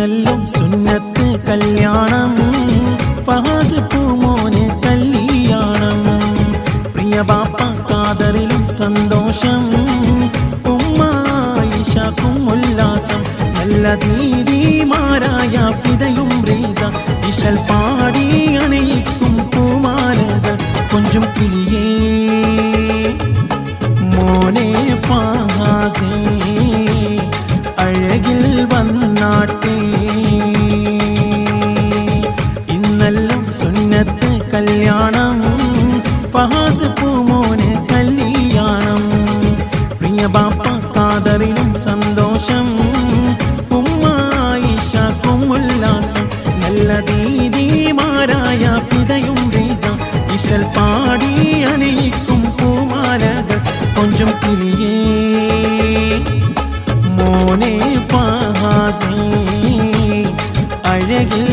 ഇന്നല്ലും സുന്നത്ത് കല്യാണം ഫഹാസ് പൂമോനെ കല്യാണം പ്രിയ ബാപ്പ ഖാദറിലും സന്തോഷം ഉമ്മ ആയിഷക്കും ഉല്ലാസം നല്ല ദീദിമാരായ ഫിദയും റീസ ഇശൽ പാടി അണിയിക്കും പൂമാലകൾ കൊഞ്ചും കിളിയേ മോനെ ഫഹാസേ അഴകിൽ വന്നാട്ടേ ഇന്നല്ലും സുന്നത്ത് കല്യാണം ഫഹാസ് പൂമോനെ കല്യാണം പ്രിയ ബാപ്പ ഖാദറിലും സന്തോഷം ഉമ്മ ആയിഷക്കും ഉല്ലാസം നല്ല ദീദിമാരായ ഫിദയും റീസ ഇശൽ പാടി അണിയിക്കും പൂമാലകൾ കൊഞ്ചും കിളിയേ മോനെ ഫഹാസേ അഴകിൽ